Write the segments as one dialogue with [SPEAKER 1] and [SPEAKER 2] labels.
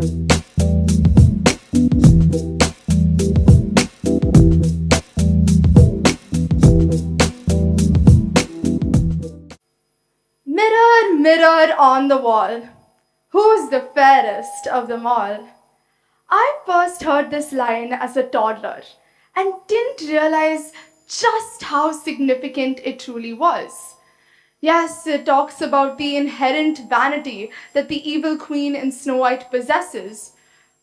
[SPEAKER 1] Mirror, mirror on the wall, who's the fairest of them all? I first heard this line as a toddler and didn't realize just how significant it truly was. Yes, it talks about the inherent vanity that the evil queen in Snow White possesses,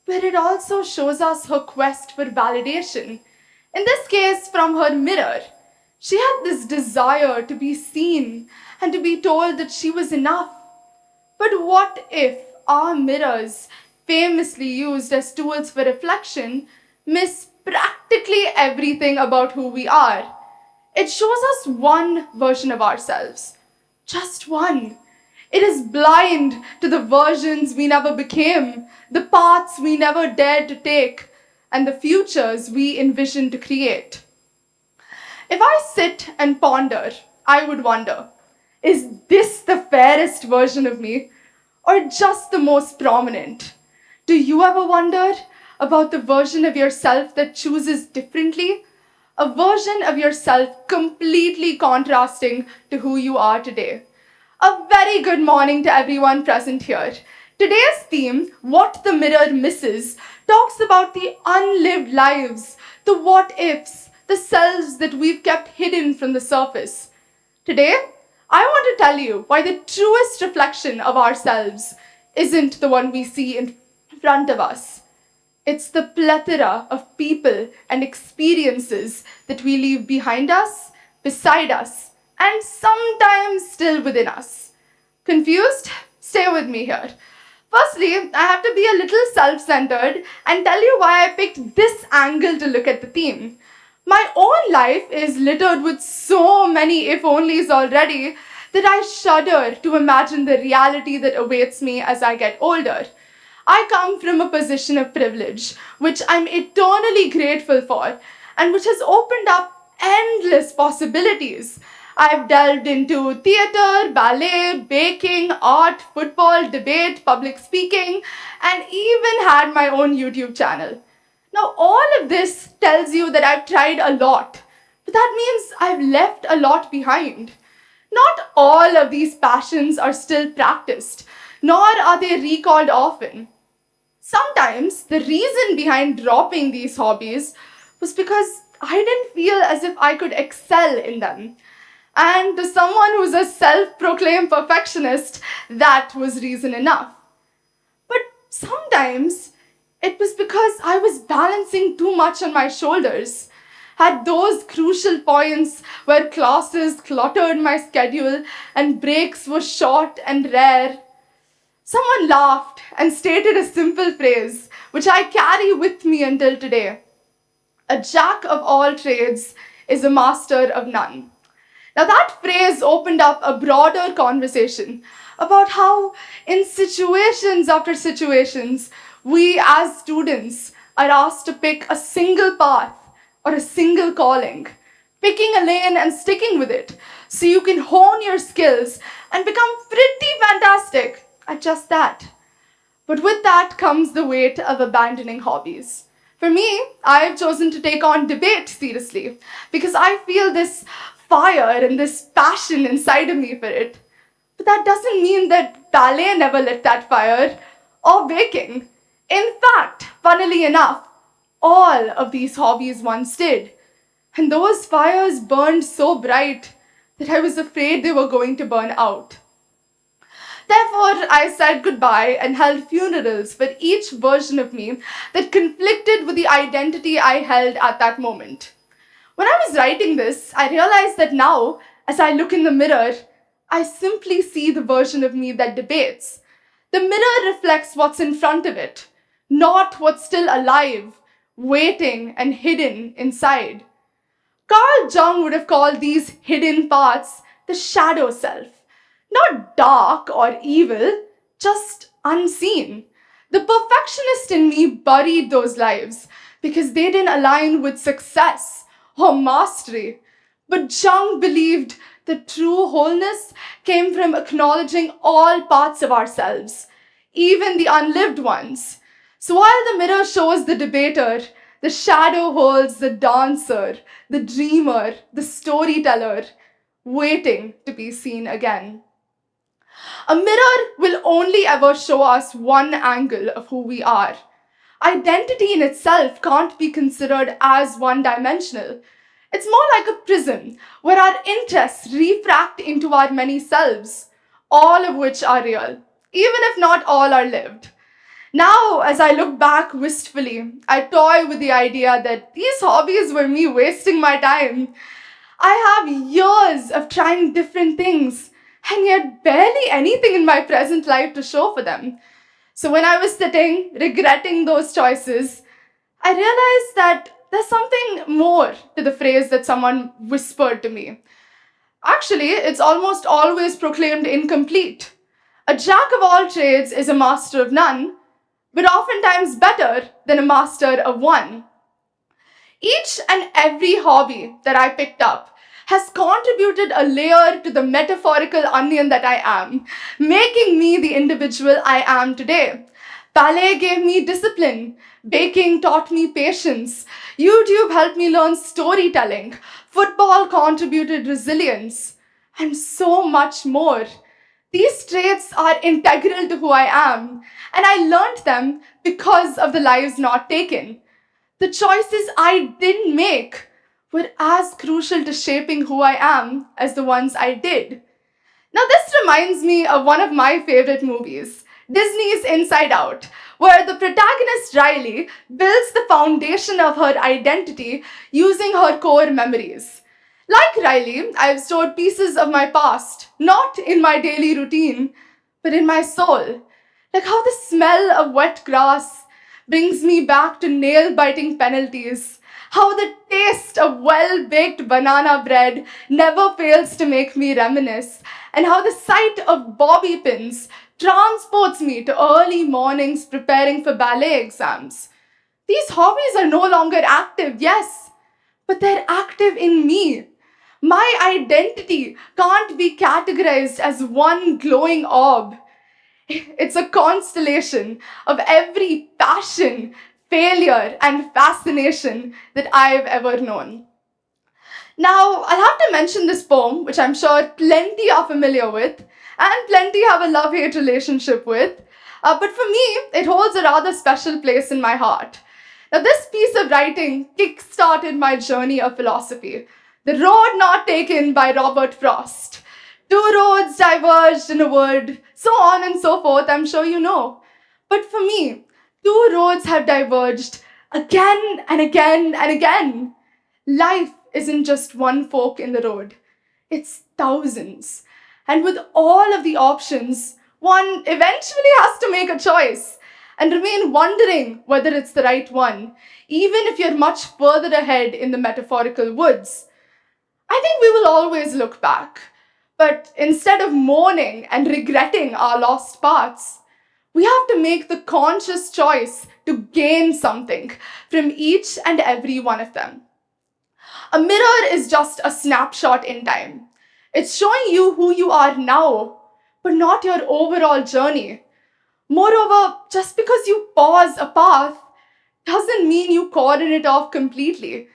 [SPEAKER 1] but it also shows us her quest for validation. In this case, from her mirror. She had this desire to be seen and to be told that she was enough. But what if our mirrors, famously used as tools for reflection, miss practically everything about who we are? It shows us one version of ourselves, just one. It is blind to the versions we never became, the paths we never dared to take, and the futures we envision to create. If I sit and ponder, I would wonder, is this the fairest version of me, or just the most prominent? Do you ever wonder about the version of yourself that chooses differently? A version of yourself completely contrasting to who you are today. A very good morning to everyone present here. Today's theme, What the Mirror Misses, talks about the unlived lives, the what ifs, the selves that we've kept hidden from the surface. Today, I want to tell you why the truest reflection of ourselves isn't the one we see in front of us. It's the plethora of people and experiences that we leave behind us, beside us, and sometimes still within us. Confused? Stay with me here. Firstly, I have to be a little self-centered and tell you why I picked this angle to look at the theme. My own life is littered with so many if-onlys already that I shudder to imagine the reality that awaits me as I get older. I come from a position of privilege, which I'm eternally grateful for, and which has opened up endless possibilities. I've delved into theatre, ballet, baking, art, football, debate, public speaking, and even had my own YouTube channel. Now, all of this tells you that I've tried a lot, but that means I've left a lot behind. Not all of these passions are still practiced, nor are they recalled often. Sometimes the reason behind dropping these hobbies was because I didn't feel as if I could excel in them. And to someone who's a self-proclaimed perfectionist, that was reason enough. But sometimes it was because I was balancing too much on my shoulders. At those crucial points where classes cluttered my schedule and breaks were short and rare, someone laughed and stated a simple phrase which I carry with me until today. A jack of all trades is a master of none. Now, that phrase opened up a broader conversation about how, in situations after situations, we as students are asked to pick a single path or a single calling, picking a lane and sticking with it so you can hone your skills and become pretty fantastic at just that. But with that comes the weight of abandoning hobbies. For me, I've chosen to take on debate seriously because I feel this fire and this passion inside of me for it. But that doesn't mean that ballet never lit that fire, or baking. In fact, funnily enough, all of these hobbies once did. And those fires burned so bright that I was afraid they were going to burn out. Therefore, I said goodbye and held funerals for each version of me that conflicted with the identity I held at that moment. When I was writing this, I realized that now, as I look in the mirror, I simply see the version of me that debates. The mirror reflects what's in front of it, not what's still alive, waiting and hidden inside. Carl Jung would have called these hidden parts the shadow self. Not dark or evil, just unseen. The perfectionist in me buried those lives because they didn't align with success or mastery. But Jung believed that true wholeness came from acknowledging all parts of ourselves, even the unlived ones. So while the mirror shows the debater, the shadow holds the dancer, the dreamer, the storyteller, waiting to be seen again. A mirror will only ever show us one angle of who we are. Identity in itself can't be considered as one dimensional. It's more like a prism where our interests refract into our many selves, all of which are real, even if not all are lived. Now, as I look back wistfully, I toy with the idea that these hobbies were me wasting my time. I have years of trying different things, and yet barely anything in my present life to show for them. So when I was sitting, regretting those choices, I realized that there's something more to the phrase that someone whispered to me. Actually, it's almost always proclaimed incomplete. A jack of all trades is a master of none, but oftentimes better than a master of one. Each and every hobby that I picked up has contributed a layer to the metaphorical onion that I am, making me the individual I am today. Ballet gave me discipline. Baking taught me patience. YouTube helped me learn storytelling. Football contributed resilience. And so much more. These traits are integral to who I am, and I learned them because of the lives not taken. The choices I didn't make were as crucial to shaping who I am as the ones I did. Now, this reminds me of one of my favorite movies, Disney's Inside Out, where the protagonist Riley builds the foundation of her identity using her core memories. Like Riley, I've stored pieces of my past, not in my daily routine, but in my soul. Like how the smell of wet grass brings me back to nail biting penalties. How the taste of well baked banana bread never fails to make me reminisce. And how the sight of bobby pins transports me to early mornings preparing for ballet exams. These hobbies are no longer active, yes, but they're active in me. My identity can't be categorized as one glowing orb. It's a constellation of every passion, failure, and fascination that I've ever known. Now, I'll have to mention this poem, which I'm sure plenty are familiar with, and plenty have a love hate relationship with. But for me, it holds a rather special place in my heart. Now, this piece of writing kick-started my journey of philosophy. The Road Not Taken by Robert Frost. Two roads diverged in a wood, so on and so forth, I'm sure you know. But for me, two roads have diverged again and again and again. Life isn't just one fork in the road, it's thousands. And with all of the options, one eventually has to make a choice and remain wondering whether it's the right one, even if you're much further ahead in the metaphorical woods. I think we will always look back, but instead of mourning and regretting our lost paths, we have to make the conscious choice to gain something from each and every one of them. A mirror is just a snapshot in time. It's showing you who you are now, but not your overall journey. Moreover, just because you pause a path doesn't mean you cordon it off completely.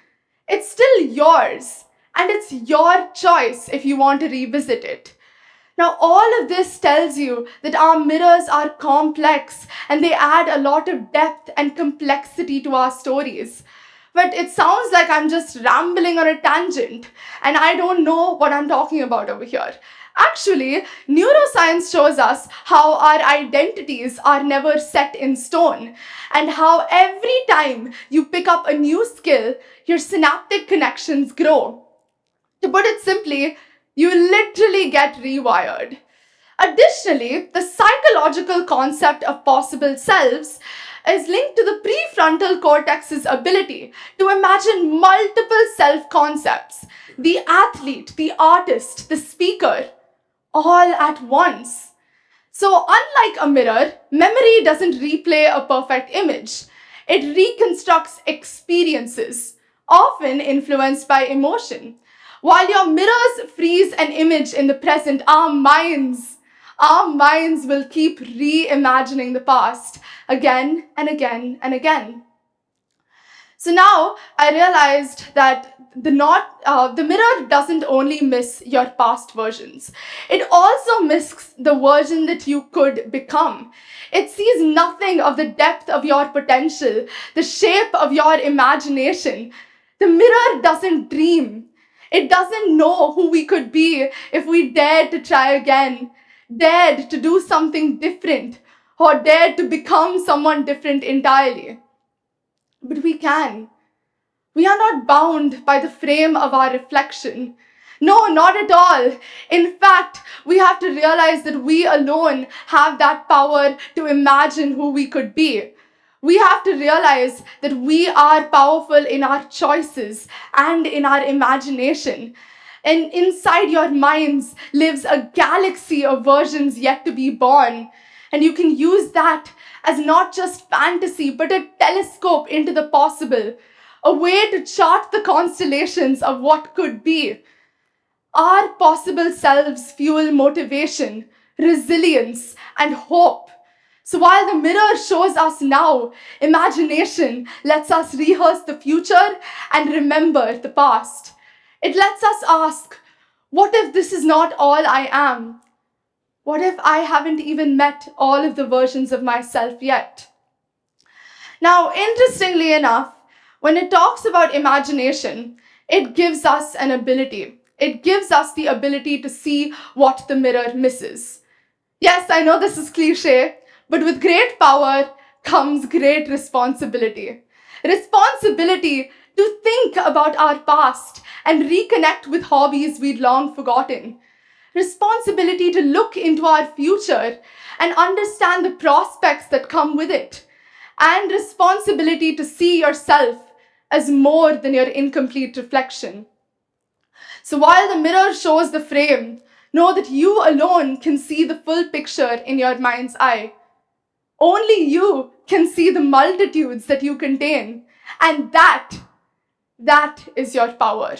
[SPEAKER 1] It's still yours, and it's your choice if you want to revisit it. Now, all of this tells you that our mirrors are complex and they add a lot of depth and complexity to our stories. But it sounds like I'm just rambling on a tangent and I don't know what I'm talking about over here. Actually, neuroscience shows us how our identities are never set in stone and how every time you pick up a new skill, your synaptic connections grow. To put it simply, you literally get rewired. Additionally, the psychological concept of possible selves is linked to the prefrontal cortex's ability to imagine multiple self concepts, the athlete, the artist, the speaker, all at once. So, unlike a mirror, memory doesn't replay a perfect image. It reconstructs experiences, often influenced by emotion. While your mirrors freeze an image in the present, our minds Our minds will keep reimagining the past again and again and again. So now I realized that the mirror doesn't only miss your past versions. It also misses the version that you could become. It sees nothing of the depth of your potential, the shape of your imagination. The mirror doesn't dream. It doesn't know who we could be if we dared to try again, dared to do something different, or dared to become someone different entirely. But we can. We are not bound by the frame of our reflection. No, not at all. In fact, we have to realize that we alone have that power to imagine who we could be. We have to realize that we are powerful in our choices and in our imagination. And inside your minds lives a galaxy of versions yet to be born. And you can use that as not just fantasy, but a telescope into the possible, a way to chart the constellations of what could be. Our possible selves fuel motivation, resilience, and hope. So while the mirror shows us now, imagination lets us rehearse the future and remember the past. It lets us ask, what if this is not all I am? What if I haven't even met all of the versions of myself yet? Now, interestingly enough, when it talks about imagination, it gives us an ability. It gives us the ability to see what the mirror misses. Yes, I know this is cliche, but with great power comes great responsibility. Responsibility to think about our past and reconnect with hobbies we'd long forgotten. Responsibility to look into our future and understand the prospects that come with it. And responsibility to see yourself as more than your incomplete reflection. So while the mirror shows the frame, know that you alone can see the full picture in your mind's eye. Only you can see the multitudes that you contain. And that is your power.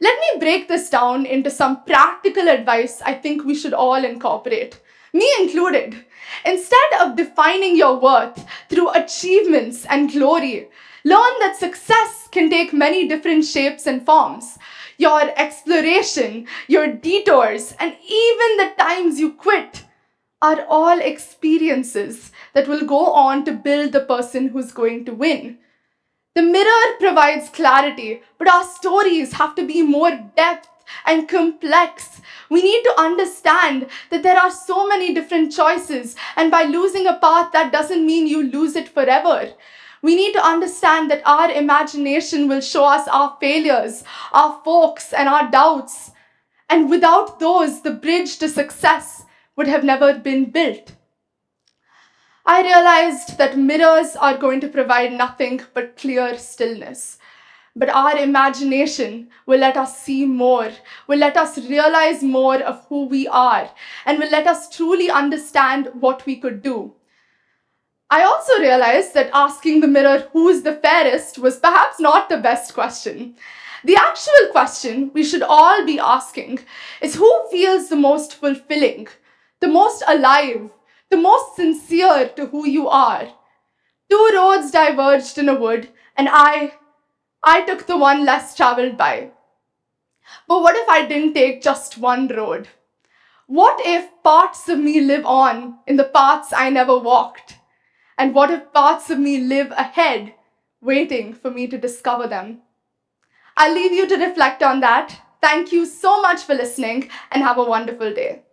[SPEAKER 1] Let me break this down into some practical advice I think we should all incorporate, me included. Instead of defining your worth through achievements and glory, learn that success can take many different shapes and forms. Your exploration, your detours, and even the times you quit are all experiences that will go on to build the person who's going to win. The mirror provides clarity, but our stories have to be more depth and complex. We need to understand that there are so many different choices, and by losing a path, that doesn't mean you lose it forever. We need to understand that our imagination will show us our failures, our forks, and our doubts. And without those, the bridge to success would have never been built. I realized that mirrors are going to provide nothing but clear stillness. But our imagination will let us see more, will let us realize more of who we are, and will let us truly understand what we could do. I also realized that asking the mirror who's the fairest was perhaps not the best question. The actual question we should all be asking is who feels the most fulfilling, the most alive, the most sincere to who you are. Two roads diverged in a wood, and I took the one less traveled by. But what if I didn't take just one road? What if parts of me live on in the paths I never walked? And what if parts of me live ahead, waiting for me to discover them? I'll leave you to reflect on that. Thank you so much for listening, and have a wonderful day.